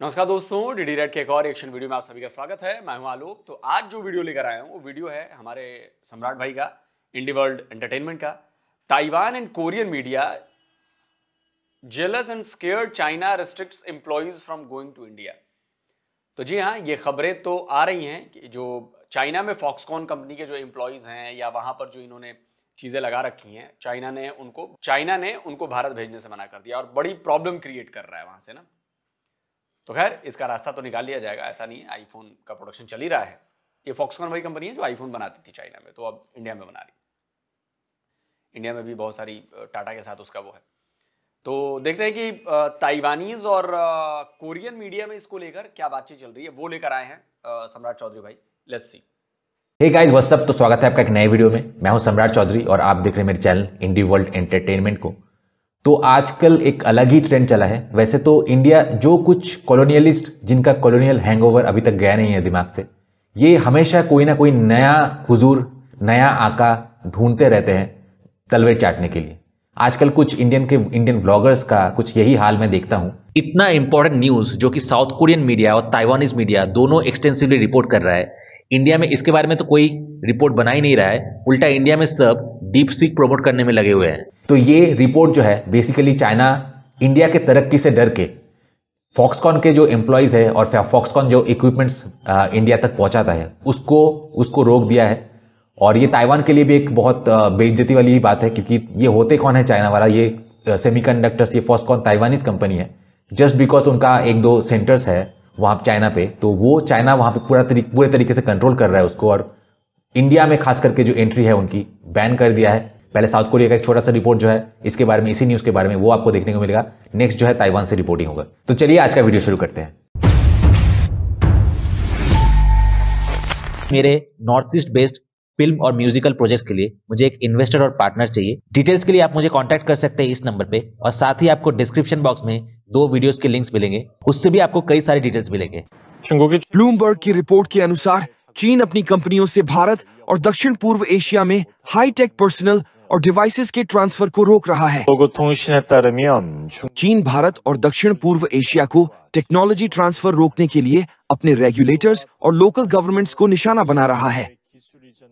नमस्कार दोस्तों, DD red के एक और एक्शन वीडियो में आप सभी का स्वागत है। मैं हूं आलोक। तो आज जो वीडियो लेकर आया हूं वो वीडियो है हमारे सम्राट भाई का, इंडी वर्ल्ड एंटरटेनमेंट का। Taiwan and Korean media jealous and scared China restricts employees from going to India. तो जी हाँ, ये खबरें तो आ रही हैं कि जो चाइना में फॉक्सकॉन कंपनी के जो एम्प्लॉइज हैं या वहां पर जो इन्होंने चीजें लगा रखी हैं, चाइना ने उनको भारत भेजने से मना कर दिया और बड़ी प्रॉब्लम क्रिएट कर रहा है वहां से ना। तो खैर, इसका रास्ता तो निकाल लिया जाएगा, ऐसा नहीं है। आईफोन का प्रोडक्शन चल ही रहा है। ये फॉक्सकॉन वही कंपनी है जो आईफोन बनाती थी चाइना में, तो अब इंडिया में बना रही है। इंडिया में भी बहुत सारी टाटा के साथ उसका वो है। तो देखते हैं कि ताइवानीज और कोरियन मीडिया में इसको लेकर क्या बातचीत चल रही है, वो लेकर आए हैं सम्राट चौधरी भाई। Let's see. Hey guys, what's up. तो स्वागत है आपका एक नए वीडियो में। मैं हूं सम्राट चौधरी और आप देख रहे हैं मेरे चैनल इंडी वर्ल्ड एंटरटेनमेंट को। तो आजकल एक अलग ही ट्रेंड चला है। वैसे तो इंडिया जो कुछ कॉलोनियलिस्ट जिनका कॉलोनियल हैंगओवर अभी तक गया नहीं है दिमाग से, ये हमेशा कोई ना कोई नया हुजूर, नया आका ढूंढते रहते हैं तलवे चाटने के लिए। आजकल कुछ इंडियन व्लॉगर्स का कुछ यही हाल मैं देखता हूं। इतना इंपॉर्टेंट न्यूज जो कि साउथ कोरियन मीडिया और ताइवानीज मीडिया दोनों एक्सटेंसिवली रिपोर्ट कर रहा है, इंडिया में इसके बारे में तो कोई रिपोर्ट बना ही नहीं रहा है। उल्टा इंडिया में सब डीप सीक प्रमोट करने में लगे हुए हैं। तो ये रिपोर्ट जो है बेसिकली चाइना इंडिया के तरक्की से डर के फॉक्सकॉन के जो एम्प्लॉइज है और फॉक्सकॉन जो इक्विपमेंट्स इंडिया तक पहुंचाता है उसको रोक दिया है। और ये ताइवान के लिए भी एक बहुत बेइज्जती वाली ही बात है, क्योंकि ये होते कौन है चाइना वाला, ये सेमीकंडक्टर्स, ये फॉक्सकॉन ताइवानीज कंपनी है। जस्ट बिकॉज उनका एक दो सेंटर्स है वहां चाइना पे, तो वो चाइना वहां पे पूरे तरीके से कंट्रोल कर रहा है उसको। और इंडिया में खास करके जो एंट्री है उनकी बैन कर दिया है। पहले साउथ कोरिया का एक छोटा सा रिपोर्ट जो है इसके बारे में, इसी न्यूज के बारे में, वो आपको देखने को मिलेगा। नेक्स्ट जो है ताइवान से रिपोर्टिंग होगा। तो चलिए आज का वीडियो शुरू करते हैं। मेरे नॉर्थ ईस्ट बेस्ड फिल्म और म्यूजिकल प्रोजेक्ट्स के लिए मुझे एक इन्वेस्टर और पार्टनर चाहिए। डिटेल्स के लिए आप मुझे कांटेक्ट कर सकते हैं इस नंबर पे, और साथ ही आपको डिस्क्रिप्शन बॉक्स में 2 वीडियोस के लिंक्स मिलेंगे, उससे भी आपको कई सारी डिटेल्स मिलेंगे। ब्लूमबर्ग की रिपोर्ट के अनुसार चीन अपनी कंपनियों से भारत और दक्षिण पूर्व एशिया में हाईटेक पर्सनल और डिवाइसेस के ट्रांसफर को रोक रहा है। चीन भारत और दक्षिण पूर्व एशिया को टेक्नोलॉजी ट्रांसफर रोकने के लिए अपने रेगुलेटर्स और लोकल गवर्नमेंट्स को निशाना बना रहा है।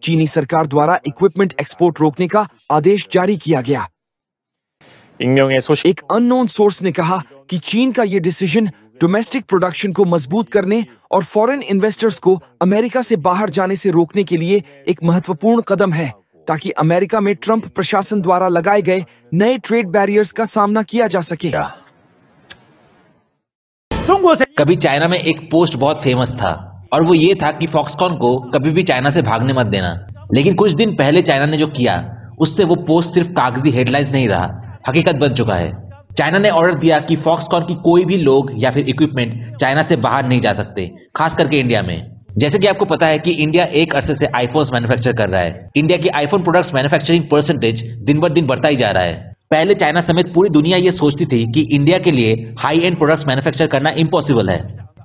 चीनी सरकार द्वारा इक्विपमेंट एक्सपोर्ट रोकने का आदेश जारी किया गया। एक अननोन सोर्स ने कहा कि चीन का यह डिसीजन डोमेस्टिक प्रोडक्शन को मजबूत करने और फॉरेन इन्वेस्टर्स को अमेरिका से बाहर जाने से रोकने के लिए एक महत्वपूर्ण कदम है, ताकि अमेरिका में ट्रंप प्रशासन द्वारा लगाए गए नए ट्रेड बैरियर्स का सामना किया जा सके। कभी चाइना में एक पोस्ट बहुत फेमस था और वो ये था कि फॉक्सकॉन को कभी भी चाइना से भागने मत देना। लेकिन कुछ दिन पहले चाइना ने जो किया उससे वो पोस्ट सिर्फ कागजी हेडलाइंस नहीं रहा, हकीकत बन चुका है। चाइना ने ऑर्डर दिया कि फॉक्सकॉन की कोई भी लोग या फिर इक्विपमेंट चाइना से बाहर नहीं जा सकते, खास करके इंडिया में। जैसे कि आपको पता है कि इंडिया एक अरसे से आईफोन्स मैन्युफैक्चर कर रहा है। इंडिया की आईफोन प्रोडक्ट्स मैन्युफैक्चरिंग परसेंटेज दिन ब दिन बढ़ता ही जा रहा है। पहले चाइना समेत पूरी दुनिया ये सोचती थी कि इंडिया के लिए हाई एंड प्रोडक्ट्स मैन्युफैक्चर करना इम्पॉसिबल है।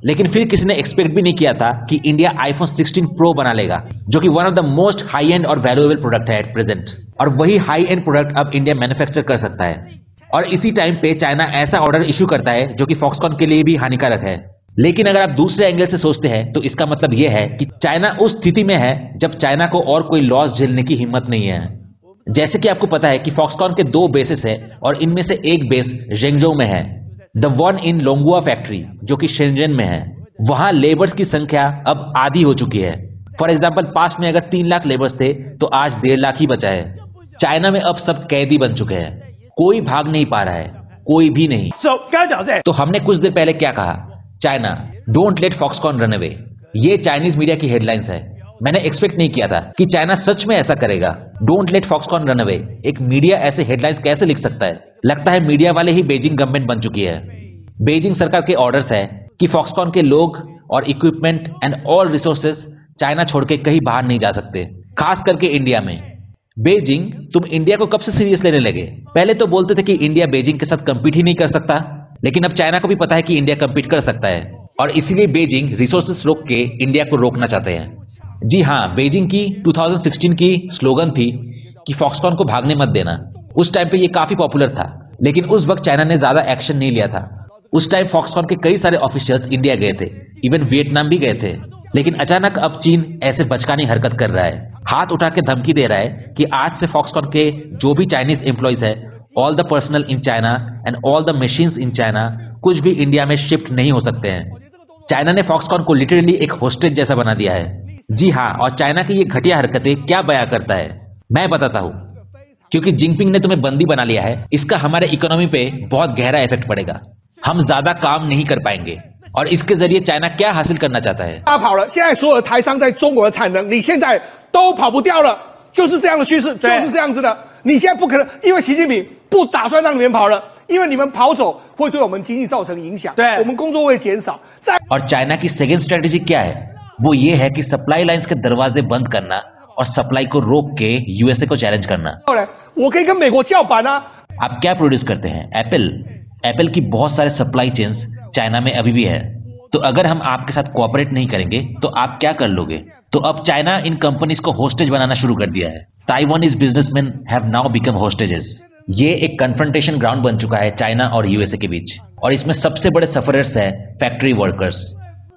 लेकिन फिर किसी ने एक्सपेक्ट भी नहीं किया था कि इंडिया आईफोन 16 प्रो बना लेगा, जो कि one of the most high and और वैल्यूएबल प्रोडक्ट है एट प्रेजेंट। और वही हाई एंड प्रोडक्ट अब इंडिया मैन्युफैक्चर कर सकता है। और इसी टाइम पे चाइना ऐसा ऑर्डर इश्यू करता है जो कि फॉक्सकॉन के लिए भी हानिकारक है। लेकिन अगर आप दूसरे एंगल से सोचते हैं तो इसका मतलब यह है कि चाइना उस स्थिति में है जब चाइना को और कोई लॉस झेलने की हिम्मत नहीं है। जैसे कि आपको पता है कि फॉक्सकॉन के 2 बेसेस है और इनमें से एक बेस जेंगजोउ में है, द वन इन लोंगुआ फैक्ट्री जो कि शेंजन में है। वहां लेबर्स की संख्या अब आधी हो चुकी है। फॉर एग्जाम्पल, पास्ट में अगर 3 लाख लेबर्स थे तो आज 1.5 लाख ही बचा है। चाइना में अब सब कैदी बन चुके हैं, कोई भाग नहीं पा रहा है, कोई भी नहीं। तो हमने कुछ देर पहले क्या कहा, China don't let Foxconn run away. ये चाइनीज मीडिया की हेडलाइंस है। मैंने एक्सपेक्ट नहीं किया था कि चाइना सच में ऐसा करेगा। Don't let Foxconn run away, एक मीडिया ऐसे हेडलाइंस कैसे लिख सकता है? लगता है मीडिया वाले ही बेजिंग गवर्नमेंट बन चुकी है। बेजिंग सरकार के ऑर्डर्स है कि फॉक्सकॉन के लोग और equipment and all resources China छोड़ के कहीं बाहर नहीं जा सकते, खास करके इंडिया में। बेजिंग, तुम इंडिया को कब से सीरियस लेने लगे? पहले तो बोलते थे कि इंडिया बेजिंग के साथ कंपीट ही नहीं कर सकता, लेकिन अब चाइना को भी पता है कि इंडिया कंपीट कर सकता है और इसीलिए बेजिंग रिसोर्सेस रोक के इंडिया को रोकना चाहते हैं। जी हाँ, बेजिंग की 2016 की स्लोगन थी कि फॉक्सकॉन को भागने मत देना। उस टाइम पे ये काफी पॉपुलर था, लेकिन उस वक्त चाइना ने ज्यादा एक्शन नहीं लिया था। उस टाइम फॉक्सकॉन के कई सारे ऑफिशियल्स इंडिया गए थे, इवन वियतनाम भी गए थे। लेकिन अचानक अब चीन ऐसे बचकानी हरकत कर रहा है, हाथ उठा के धमकी दे रहा है कि आज से फॉक्सकॉन के जो भी चाइनीज एम्प्लॉइज है, all the personal in China and all the machines in China कुछ भी इंडिया में शिफ्ट नहीं हो सकते हैं। चाइना ने फॉक्सकॉन को लिटरली एक होस्टेज जैसा बना दिया है। जी हाँ, और चाइना की ये घटिया हरकतें क्या बयां करता है मैं बताता हूं। क्योंकि जिनपिंग ने तुम्हें बंदी बना लिया है, इसका हमारे इकोनॉमी पे बहुत गहरा इफेक्ट पड़ेगा। हम ज्यादा काम नहीं कर पाएंगे और इसके जरिए चाइना क्या हासिल करना चाहता है।跑了，现在所有的台商在中国的产能，你现在都跑不掉了，就是这样的趋势，就是这样子的。你现在不可能，因为习近平不打算让你们跑了，因为你们跑走会对我们经济造成影响，对我们工作会减少。再 और चाइना की सेकेंड स्ट्रेटेजी क्या है? वो ये है कि सप्लाई लाइंस के दरवाजे बंद करना और सप्लाई को रोक के यूएसए को चैलेंज करना। 后来，我可以跟美国叫板啊。 आप क्या प्रोड्यूस करते हैं? एप्पल की बहुत सारे सप्लाई चेन्स चाइना में अभी भी है। तो अगर हम आपके साथ कोऑपरेट नहीं करेंगे तो आप क्या कर लोगे? तो अब चाइना इन कंपनीज को होस्टेज बनाना शुरू कर दिया है। Taiwanese businessman have now become hostages. ये एक कन्फ्रंटेशन ग्राउंड बन चुका है चाइना और यूएसए के बीच, और इसमें सबसे बड़े सफरर्स है factory workers.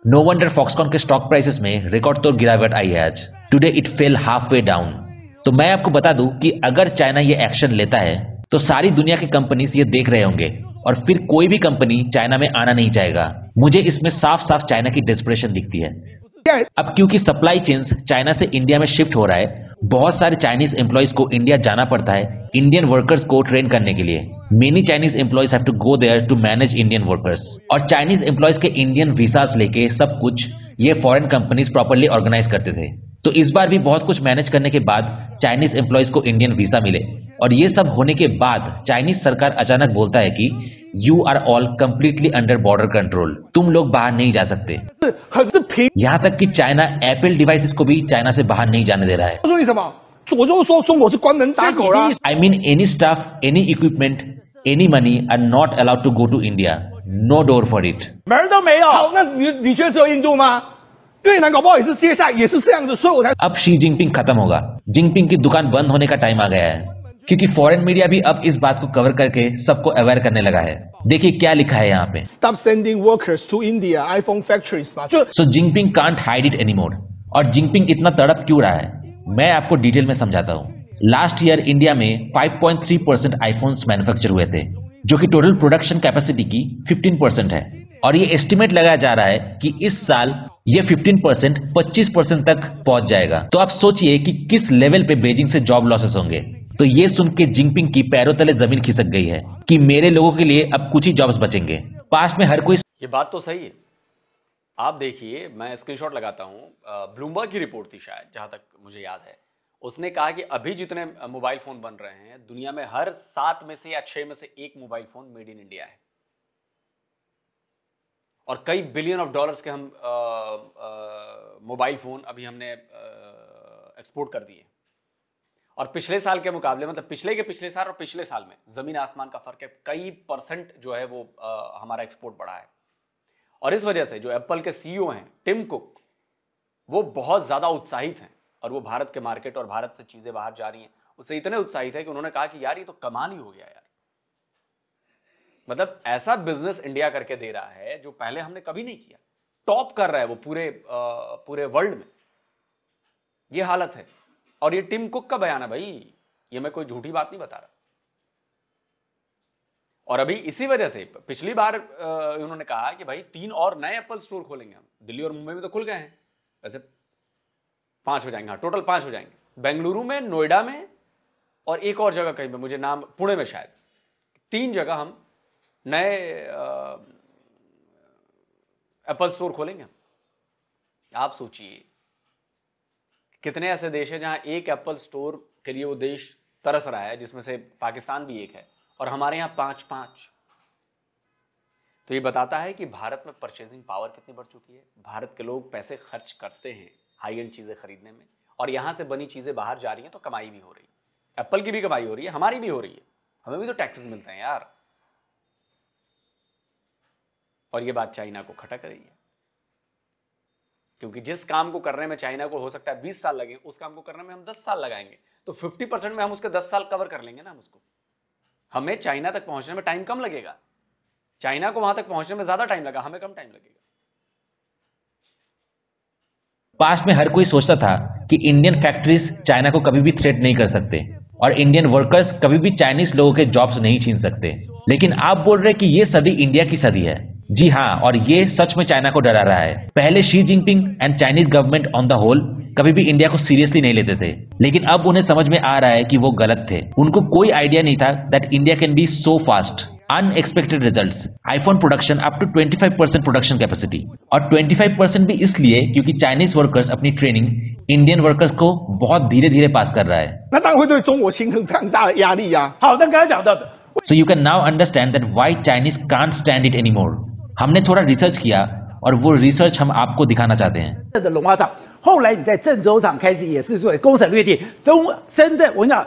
No wonder Foxconn के स्टॉक प्राइसेस में रिकॉर्ड तोड़ गिरावट आई है आज। Today it fell half way down. तो मैं आपको बता दूं कि अगर चाइना ये एक्शन लेता है तो सारी दुनिया की कंपनीज ये देख रहे होंगे और फिर कोई भी कंपनी चाइना में आना नहीं चाहेगा। मुझे इसमें साफ साफ चाइना की डेस्परेशन दिखती है। अब क्योंकि सप्लाई चेन्स चाइना से इंडिया में शिफ्ट हो रहा है, बहुत सारे चाइनीज एम्प्लॉयज को इंडिया जाना पड़ता है इंडियन वर्कर्स को ट्रेन करने के लिए। Many Chinese employees have to go there to manage Indian workers. और चाइनीज एम्प्लॉयज के इंडियन वीसास लेके सब कुछ ये फॉरेन कंपनीज प्रॉपर्ली ऑर्गेनाइज करते थे। तो इस बार भी बहुत कुछ मैनेज करने के बाद चाइनीज एम्प्लॉयज को इंडियन वीसा मिले, और ये सब होने के बाद चाइनीज सरकार अचानक बोलता है कि you are all completely under border control, तुम लोग बाहर नहीं जा सकते। 很是平。 यहां तक कि चाइना एप्पल डिवाइसेस को भी चाइना से बाहर नहीं जाने दे रहा है। 告诉你什么？我就是说中国是关门打狗啦。 I mean any stuff, any equipment, any money are not allowed to go to India. No door for it. 门都没有。好，那你觉得只有印度吗？越南搞不好也是接下来也是这样子，所以我才 अब शी जिनपिंग खत्म होगा। जिनपिंग की दुकान बंद होने का टाइम आ गया है, क्योंकि फॉरेन मीडिया भी अब इस बात को कवर करके सबको अवेयर करने लगा है। देखिए क्या लिखा है यहाँ पे। stop sending workers to India iPhone factories 嘛，就 So Jinping can't hide it anymore. और जिनपिंग इतना तड़प क्यों रहा है, मैं आपको डिटेल में समझाता हूँ। लास्ट ईयर इंडिया में 5.3% आईफोन्स मैन्युफैक्चर हुए थे, जो कि टोटल प्रोडक्शन कैपेसिटी की 15% है। और ये एस्टिमेट लगाया जा रहा है कि इस साल ये 15% 25% तक पहुंच जाएगा। तो आप सोचिए कि किस लेवल पे बीजिंग से जॉब लॉसेस होंगे। तो ये सुन के जिनपिंग की पैरों तले जमीन खिसक गई है कि मेरे लोगों के लिए अब कुछ ही जॉब्स बचेंगे। पास्ट में हर कोई ये बात तो सही है। आप देखिए, मैं स्क्रीनशॉट लगाता हूं, ब्लूमबर्ग की रिपोर्ट थी शायद, जहां तक मुझे याद है। उसने कहा कि अभी जितने मोबाइल फोन बन रहे हैं दुनिया में, हर 7 में से या 6 में से एक mobile phone made in India है। और कई बिलियन ऑफ डॉलर्स के हम मोबाइल फोन अभी हमने एक्सपोर्ट कर दिए। और पिछले साल के मुकाबले, मतलब पिछले के पिछले साल और पिछले साल में जमीन आसमान का फर्क है। कई परसेंट जो है वो हमारा एक्सपोर्ट बढ़ा है। और इस वजह से जो एप्पल के सीईओ हैं टिम कुक, वो बहुत ज्यादा उत्साहित हैं, और वो भारत के मार्केट और भारत से चीजें बाहर जा रही हैं उससे इतने उत्साहित है कि उन्होंने कहा कि यार ये तो कमाल ही हो गया यार। मतलब ऐसा बिजनेस इंडिया करके दे रहा है जो पहले हमने कभी नहीं किया। टॉप कर रहा है वो पूरे वर्ल्ड में। ये हालत है। और ये टिम कुक का बयान है भाई, ये मैं कोई झूठी बात नहीं बता रहा। और अभी इसी वजह से पिछली बार उन्होंने कहा कि भाई 3 और नए एप्पल स्टोर खोलेंगे हम। दिल्ली और मुंबई में तो खुल गए हैं, वैसे 5 हो जाएंगे। हाँ, टोटल 5 हो जाएंगे। बेंगलुरु में, नोएडा में और एक और जगह कहीं पे, मुझे नाम, पुणे में शायद। 3 जगह हम नए एप्पल स्टोर खोलेंगे। आप सोचिए कितने ऐसे देश हैं जहां एक एप्पल स्टोर के लिए वो देश तरस रहा है, जिसमें से पाकिस्तान भी एक है, और हमारे यहां 5-5। तो ये बताता है कि भारत में परचेजिंग पावर कितनी बढ़ चुकी है। भारत के लोग पैसे खर्च करते हैं हाई एंड चीजें खरीदने में, और यहां से बनी चीजें बाहर जा रही हैं तो कमाई भी हो रही है। एप्पल की भी कमाई हो रही है, हमारी भी हो रही है। हमें भी तो टैक्सेस मिलते हैं यार। और ये बात चाइना को खटक रही है, क्योंकि जिस काम को करने में चाइना को हो सकता है 20 साल लगे, उस काम को करने में हम 10 साल लगाएंगे। तो 50% में हम उसके 10 साल कवर कर लेंगे ना। हम उसको, हमें चाइना तक पहुंचने में टाइम कम लगेगा। चाइना को वहां तक पहुंचने में ज्यादा टाइम लगा, हमें कम टाइम लगेगा। पास्ट में हर कोई सोचता था कि इंडियन फैक्ट्रीज चाइना को कभी भी थ्रेट नहीं कर सकते और इंडियन वर्कर्स कभी भी चाइनीज लोगों के जॉब्स नहीं छीन सकते। लेकिन आप बोल रहे कि ये सदी इंडिया की सदी है। जी हाँ, और ये सच में चाइना को डरा रहा है। पहले Xi Jinping and Chinese government on the whole कभी भी इंडिया को सीरियसली नहीं लेते थे, लेकिन अब उन्हें समझ में आ रहा है कि वो गलत थे। उनको कोई आइडिया नहीं था that India can be so fast. Unexpected results, iPhone production up to 25% production capacity, और 25% भी इसलिए क्योंकि चाइनीज वर्कर्स अपनी ट्रेनिंग इंडियन वर्कर्स को बहुत धीरे धीरे पास कर रहा है। 那当然会对中国形成非常大的压力呀。好，那刚才讲到的， So you can now understand that why Chinese can't stand it anymore. हमने थोड़ा रिसर्च किया और वो रिसर्च हम आपको दिखाना चाहते हैं।的龙华厂，后来你在郑州厂开始也是做攻城略地，深圳，我跟你讲，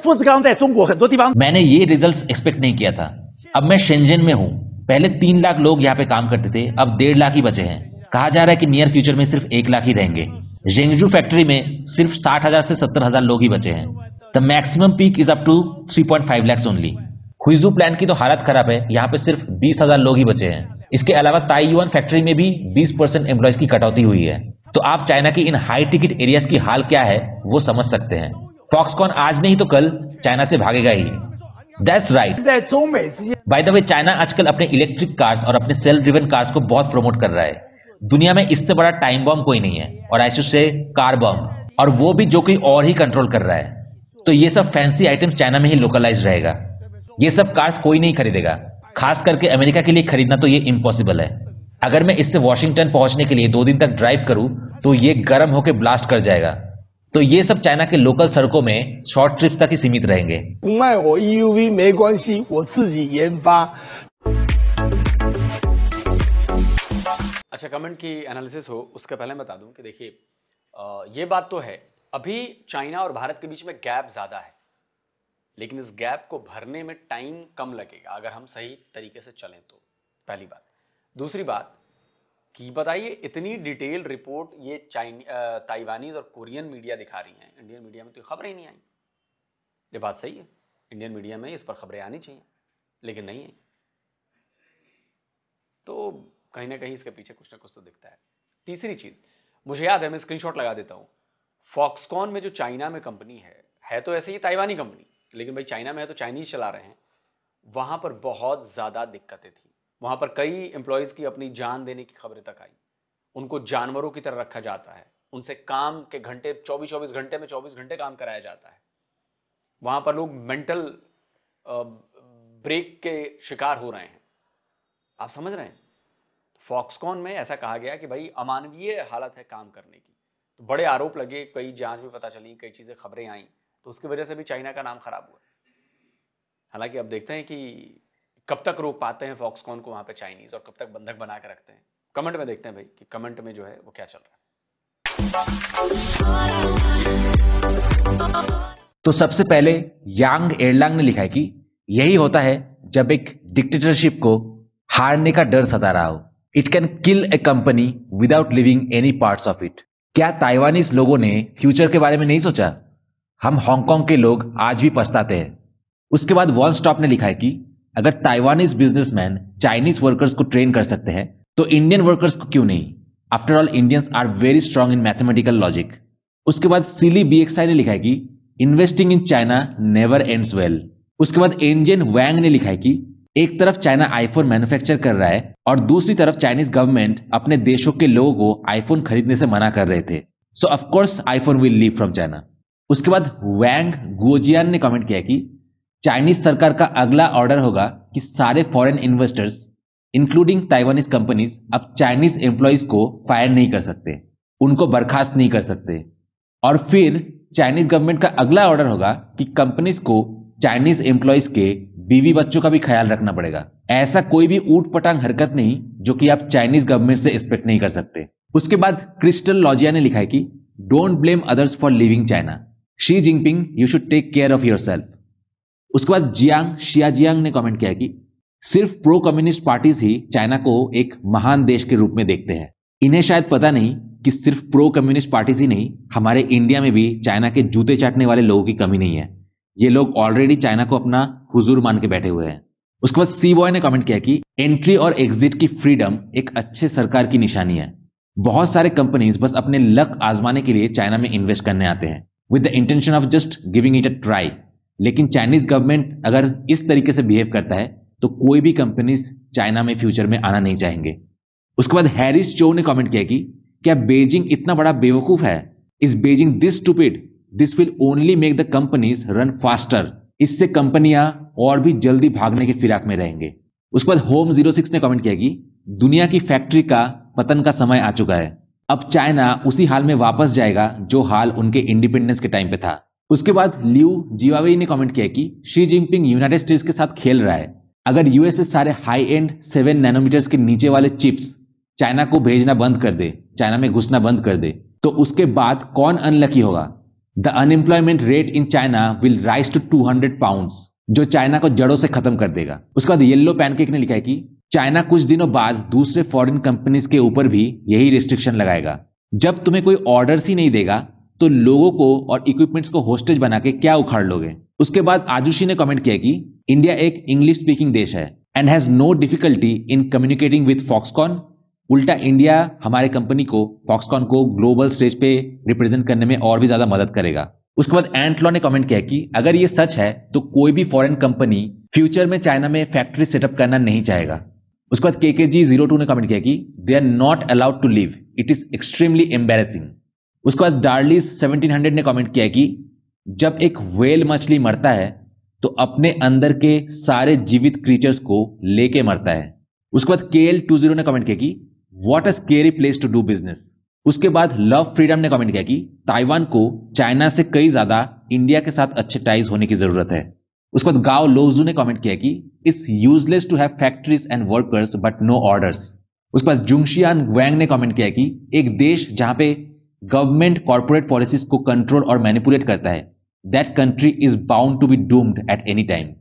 富士康在中国很多地方， मैंने ये रिजल्ट्स एक्सपेक्ट नहीं किया था। अब मैं शेंजन में हूँ। पहले 3 लाख लोग यहाँ पे काम करते थे, अब 1.5 लाख ही बचे हैं। कहा जा रहा है कि नियर फ्यूचर में सिर्फ 1 लाख ही रहेंगे। जेंगजू फैक्ट्री में सिर्फ 60,000 से 70,000 लोग ही बचे हैं। The maximum peak is up to 3.5 lakh only. Huizhou plant की तो हालत खराब है, यहाँ पे सिर्फ 20,000 लोग ही बचे हैं। इसके अलावा ताइयुआन फैक्ट्री में भी 20% एम्प्लॉयज की कटौती हुई है। तो आप चाइना की इन हाई टिकट एरियाज की हाल क्या है वो समझ सकते हैं। फॉक्सकॉन आज नहीं तो कल चाइना से भागेगा ही। That's right. 在中美之间 by the way, China आजकल अपने इलेक्ट्रिक कार्स और अपने सेल्फ ड्रिवन कार्स को बहुत प्रमोट कर रहा है। दुनिया में इससे बड़ा टाइम बम कोई नहीं है, और I should say car bomb, और वो भी जो कोई और ही कंट्रोल कर रहा है। तो ये सब फैंसी आइटम्स चाइना में ही लोकलाइज रहेगा। ये सब कार्स कोई नहीं खरीदेगा, खास करके अमेरिका के लिए खरीदना तो ये इम्पॉसिबल है। अगर मैं इससे वॉशिंगटन पहुंचने के लिए 2 दिन तक ड्राइव करूं तो ये गर्म होकर ब्लास्ट कर जाएगा। तो ये सब चाइना के लोकल सड़कों में शॉर्ट ट्रिप्स तक ही सीमित रहेंगे। 不卖我 EUV 没关系，我自己研发。 अच्छा, कमेंट की एनालिसिस हो उसके पहले मैं बता दूं कि देखिए, ये बात तो है, अभी चाइना और भारत के बीच में गैप ज़्यादा है, लेकिन इस गैप को भरने में टाइम कम लगेगा अगर हम सही तरीके से चलें तो। पहली बात। दूसरी बात कि बताइए, इतनी डिटेल रिपोर्ट ये ताइवानीज और कोरियन मीडिया दिखा रही हैं, इंडियन मीडिया में तो खबरें ही नहीं आई। ये बात सही है, इंडियन मीडिया में इस पर खबरें आनी चाहिए, लेकिन नहीं आई। तो कहीं ना कहीं इसके पीछे कुछ ना कुछ तो दिखता है। तीसरी चीज़, मुझे याद है, मैं स्क्रीनशॉट लगा देता हूँ, फॉक्सकॉन में जो चाइना में कंपनी है तो ऐसे ही ताइवानी कंपनी, लेकिन भाई चाइना में है तो चाइनीज चला रहे हैं। वहाँ पर बहुत ज़्यादा दिक्कतें थी। वहाँ पर कई एम्प्लॉयज़ की अपनी जान देने की खबरें तक आई। उनको जानवरों की तरह रखा जाता है, उनसे काम के घंटे 24-24 घंटे में 24 घंटे काम कराया जाता है। वहाँ पर लोग मेंटल ब्रेक के शिकार हो रहे हैं। आप समझ रहे हैं? फॉक्सकॉन में ऐसा कहा गया कि भाई अमानवीय हालत है काम करने की। तो बड़े आरोप लगे, कई जांच में पता चली, कई चीज़ें खबरें आई, तो उसकी वजह से भी चाइना का नाम खराब हुआ। हालांकि अब देखते हैं कि कब तक रोक पाते हैं फॉक्सकॉन को वहाँ पे चाइनीज़, और कब तक बंधक बना के रखते हैं। कमेंट में देखते हैं भाई कि कमेंट में जो है वो क्या चल रहा है। तो सबसे पहले यांग एयरलांग ने लिखा है कि यही होता है जब एक डिक्टेटरशिप को हारने का डर सता रहा हो। It can kill A company without leaving any parts of it. क्या ताइवानीज लोगों ने फ्यूचर के बारे में नहीं सोचा? हम हांगकांग के लोग आज भी पछताते हैं। उसके बाद वन स्टॉप ने लिखा है कि अगर ताइवानीज बिजनेसमैन चाइनीज वर्कर्स को ट्रेन कर सकते हैं तो इंडियन वर्कर्स को क्यों नहीं? After all Indians are very strong in mathematical logic. उसके बाद सिली BXI ने लिखा है कि investing in China never ends well. उसके बाद एंजन वैंग ने लिखा है कि एक तरफ चाइना आईफोन मैन्युफैक्चर कर रहा है और दूसरी तरफ चाइनीज गवर्नमेंट अपने देशों के लोगों को आईफोन खरीदने से मना कर रहे थे। सो of course iPhone will leave from China. उसके बाद वैंग गुओजियान ने कमेंट किया कि चाइनीज सरकार का अगला ऑर्डर होगा कि सारे foreign investors including Taiwanese companies अब चाइनीज एम्प्लॉयज को फायर नहीं कर सकते, उनको बर्खास्त नहीं कर सकते। और फिर चाइनीज गवर्नमेंट का अगला ऑर्डर होगा कि कंपनीज को चाइनीज एम्प्लॉयज के बीवी बच्चों का भी ख्याल रखना पड़ेगा। ऐसा कोई भी ऊट पटांग हरकत नहीं जो कि आप चाइनीज गवर्नमेंट से एक्सपेक्ट नहीं कर सकते। उसके बाद क्रिस्टल लॉजिया ने लिखा है कि don't blame others for living China, Xi Jinping you should take care of yourself. उसके बाद जियांग शियाजियांग ने कमेंट किया कि सिर्फ प्रो कम्युनिस्ट पार्टीज ही चाइना को एक महान देश के रूप में देखते हैं। इन्हें शायद पता नहीं कि सिर्फ प्रो कम्युनिस्ट पार्टीज ही नहीं, हमारे इंडिया में भी चाइना के जूते चाटने वाले लोगों की कमी नहीं है। ये लोग ऑलरेडी चाइना को अपना हुजूर मान के बैठे हुए हैं। उसके बाद सी बॉय ने कमेंट किया कि एंट्री और एग्जिट की फ्रीडम एक अच्छे सरकार की निशानी है। बहुत सारे कंपनीज बस अपने लक आजमाने के लिए चाइना में इन्वेस्ट करने आते हैं with the intention of just giving it a try. लेकिन चाइनीज गवर्नमेंट अगर इस तरीके से बिहेव करता है तो कोई भी कंपनीज चाइना में फ्यूचर में आना नहीं चाहेंगे। उसके बाद हैरिस चो ने कमेंट किया कि क्या बेजिंग इतना बड़ा बेवकूफ है? Is Beijing this stupid? This will only make the companies run faster. इससे कंपनियां और भी जल्दी भागने की फिराक में रहेंगे। उसके बाद होम 06 ने कमेंट किया कि दुनिया की फैक्ट्री का पतन का समय आ चुका है। अब चाइना उसी हाल में वापस जाएगा जो हाल उनके इंडिपेंडेंस के टाइम पे था। उसके बाद लिू जिवावेई ने कमेंट किया कि शी जिनपिंग यूनाइटेड स्टेट्स के साथ खेल रहा है। अगर यूएसए सारे हाई एंड 7 नैनोमीटर्स के नीचे वाले चिप्स चाइना को भेजना बंद कर दे, चाइना में घुसना बंद कर दे, तो उसके बाद कौन अनलकी होगा? The unemployment rate in China will rise to 200 pounds, जो चाइना को जड़ों से खत्म कर देगा। उसके बाद येलो पैनकेक ने लिखा है कि चाइना कुछ दिनों बाद दूसरे फॉरेन कंपनीज के ऊपर भी यही रिस्ट्रिक्शन लगाएगा। जब तुम्हें कोई ऑर्डर्स ही नहीं देगा तो लोगों को और इक्विपमेंट्स को होस्टेज बना के क्या उखाड़ लोगे? उसके बाद आजुशी ने कमेंट किया कि इंडिया एक इंग्लिश स्पीकिंग देश है and has no difficulty in communicating with Foxconn. उल्टा इंडिया हमारे कंपनी को, फॉक्सकॉन को ग्लोबल स्टेज पे रिप्रेजेंट करने में और भी ज्यादा मदद करेगा। उसके बाद एंटलॉ ने कमेंट किया कि अगर ये सच है तो कोई भी फॉरेन कंपनी फ्यूचर में चाइना में फैक्ट्री सेटअप करना नहीं चाहेगा। उसके बाद KKG02 ने कमेंट किया कि they are not allowed to live, it is extremely embarrassing. उसके बाद डार्लिस 1700 ने कमेंट किया कि जब एक व्हेल मछली मरता है तो अपने अंदर के सारे जीवित क्रीचर्स को लेके मरता है। उसके बाद KL20 ने कमेंट किया कि what a scary place to do business. उसके बाद लव फ्रीडम ने कमेंट किया कि ताइवान को चाइना से कई ज्यादा इंडिया के साथ अच्छे टाइज होने की जरूरत है। उसके बाद गाओ लोजू ने कमेंट किया कि it's useless to have factories and workers but no orders. उसके बाद जुंगशियान वैंग ने कमेंट किया कि एक देश जहां पे गवर्नमेंट कॉर्पोरेट पॉलिसीज को कंट्रोल और मैनिपुलेट करता है, that country is bound to be doomed at any time.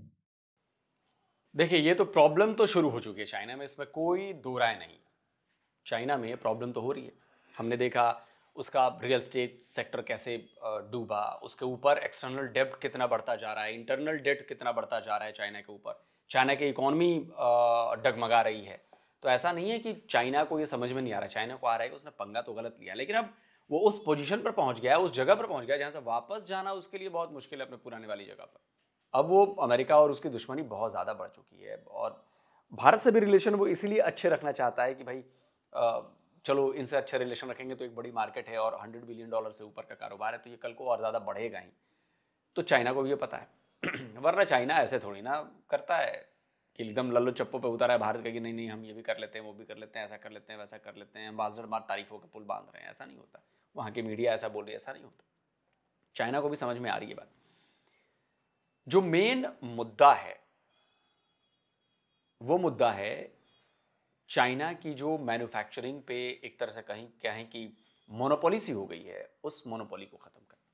देखिए, ये तो प्रॉब्लम तो शुरू हो चुकी है चाइना में, इसमें कोई दो राय नहीं। चाइना में प्रॉब्लम तो हो रही है। हमने देखा उसका रियल एस्टेट सेक्टर कैसे डूबा, उसके ऊपर एक्सटर्नल डेब्ट कितना बढ़ता जा रहा है, इंटरनल डेट कितना बढ़ता जा रहा है चाइना के ऊपर, चाइना की इकोनॉमी डगमगा रही है। तो ऐसा नहीं है कि चाइना को ये समझ में नहीं आ रहा, चाइना को आ रहा है कि उसने पंगा तो गलत लिया, लेकिन अब वो उस पोजीशन पर पहुंच गया है, उस जगह पर पहुंच गया जहां से वापस जाना उसके लिए बहुत मुश्किल है अपने पुराने वाली जगह पर। अब वो अमेरिका और उसकी दुश्मनी बहुत ज़्यादा बढ़ चुकी है और भारत से भी रिलेशन वो इसीलिए अच्छे रखना चाहता है कि भाई चलो इनसे अच्छे रिलेशन रखेंगे तो एक बड़ी मार्केट है और $100 बिलियन से ऊपर का कारोबार है, तो ये कल को और ज़्यादा बढ़ेगा ही। तो चाइना को भी ये पता है वरना चाइना ऐसे थोड़ी ना करता है कि एकदम लल्लो चप्पो पे उतारा है भारत का कि नहीं नहीं हम ये भी कर लेते हैं, वो भी कर लेते हैं, ऐसा कर लेते हैं, वैसा कर लेते हैं, एम्बेसडर मार तारीफों के पुल बांध रहे हैं। ऐसा नहीं होता, वहाँ की मीडिया ऐसा बोल रही है, ऐसा नहीं होता। चाइना को भी समझ में आ रही है बात। जो मेन मुद्दा है वो मुद्दा है चाइना की जो मैन्युफैक्चरिंग पे एक तरह से कहीं कहें कि मोनोपोली सी हो गई है, उस मोनोपोली को खत्म करना।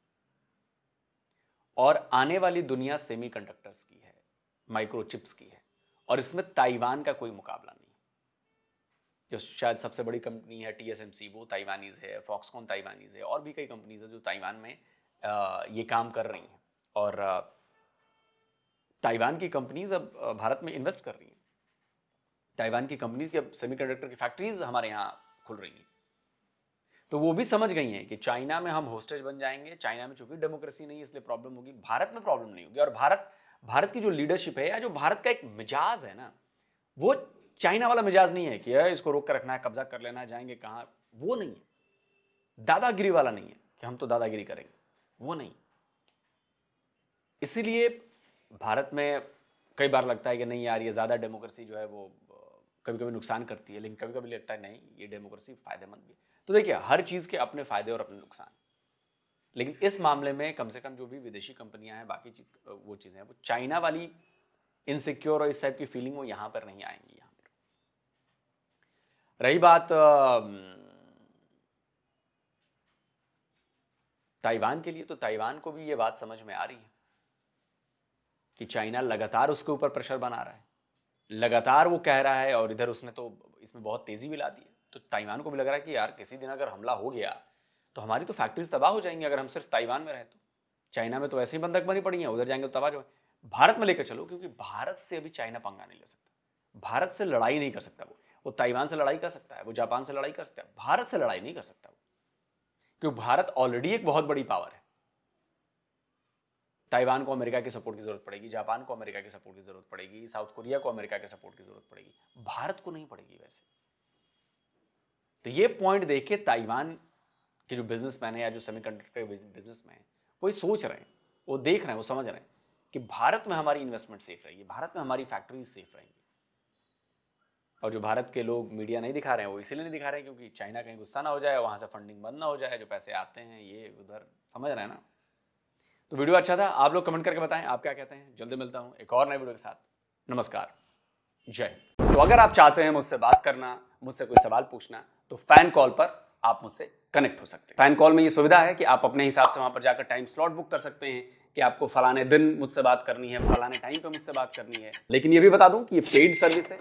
और आने वाली दुनिया सेमीकंडक्टर्स की है, माइक्रोचिप्स की है, और इसमें ताइवान का कोई मुकाबला नहीं। जो शायद सबसे बड़ी कंपनी है TSMC, वो ताइवानीज है, फॉक्सकॉन ताइवानीज है, और भी कई कंपनीज है जो ताइवान में ये काम कर रही हैं। और ताइवान की कंपनीज अब भारत में इन्वेस्ट कर रही हैं। ताइवान की कंपनीज की अब सेमीकंडक्टर की फैक्ट्रीज हमारे यहाँ खुल रही हैं। तो वो भी समझ गई हैं कि चाइना में हम होस्टेज बन जाएंगे, चाइना में चूंकि डेमोक्रेसी नहीं है इसलिए प्रॉब्लम होगी, भारत में प्रॉब्लम नहीं होगी। और भारत की जो लीडरशिप है या जो भारत का एक मिजाज है ना, वो चाइना वाला मिजाज नहीं है कि इसको रोक कर रखना है, कब्जा कर लेना है, जाएंगे कहाँ, वो नहीं है। दादागिरी वाला नहीं है कि हम तो दादागिरी करेंगे, वो नहीं। इसीलिए भारत में कई बार लगता है कि नहीं यार ये ज़्यादा डेमोक्रेसी जो है वो कभी कभी नुकसान करती है, लेकिन कभी कभी लगता है नहीं ये डेमोक्रेसी फायदेमंद भी है। तो देखिए, हर चीज़ के अपने फायदे और अपने नुकसान, लेकिन इस मामले में कम से कम जो भी विदेशी कंपनियां हैं, बाकी वो चीज़ें हैं, वो चाइना वाली इनसिक्योर और इस टाइप की फीलिंग वो यहाँ पर नहीं आएंगी। यहाँ पर रही बात ताइवान के लिए, तो ताइवान को भी ये बात समझ में आ रही है कि चाइना लगातार उसके ऊपर प्रेशर बना रहा है, लगातार वो कह रहा है, और इधर उसने तो इसमें बहुत तेजी भी ला दी है। तो ताइवान को भी लग रहा है कि यार किसी दिन अगर हमला हो गया तो हमारी तो फैक्ट्रीज तबाह हो जाएंगी अगर हम सिर्फ ताइवान में रहे तो। चाइना में तो ऐसे ही बंधक बनी पड़ी है, उधर जाएंगे तो तबाह हो। भारत में लेकर चलो, क्योंकि भारत से अभी चाइना पंगा नहीं ले सकता, भारत से लड़ाई नहीं कर सकता। वो ताइवान से लड़ाई कर सकता है, वो जापान से लड़ाई कर सकता है, भारत से लड़ाई नहीं कर सकता वो, क्योंकि भारत ऑलरेडी एक बहुत बड़ी पावर है। ताइवान को अमेरिका की सपोर्ट की जरूरत पड़ेगी, जापान को अमेरिका की सपोर्ट की जरूरत पड़ेगी, साउथ कोरिया को अमेरिका के सपोर्ट की जरूरत पड़ेगी, भारत को नहीं पड़ेगी वैसे। तो ये पॉइंट देख के ताइवान के जो बिजनेसमैन है या जो सेमीकंडक्टर बिजनेसमैन है वो सोच रहे हैं, वो देख रहे हैं, वो समझ रहे हैं कि भारत में हमारी इन्वेस्टमेंट सेफ रहेगी, भारत में हमारी फैक्ट्रीज सेफ रहेंगी। और जो भारत के लोग मीडिया नहीं दिखा रहे हैं वो इसीलिए नहीं दिखा रहे हैं क्योंकि चाइना कहीं गुस्सा ना हो जाए, वहां से फंडिंग बंद ना हो जाए, जो पैसे आते हैं ये उधर, समझ रहे हैं ना। तो वीडियो अच्छा था, आप लोग कमेंट करके बताएं आप क्या कहते हैं। जल्दी मिलता हूं एक और नए वीडियो के साथ। नमस्कार, जय। तो अगर आप चाहते हैं मुझसे बात करना, मुझसे कोई सवाल पूछना, तो फैन कॉल पर आप मुझसे कनेक्ट हो सकते हैं। फैन कॉल में ये सुविधा है कि आप अपने हिसाब से वहां पर जाकर टाइम स्लॉट बुक कर सकते हैं कि आपको फलाने दिन मुझसे बात करनी है, फलाने टाइम पे मुझसे बात करनी है। लेकिन ये भी बता दूं कि ये पेड सर्विस है,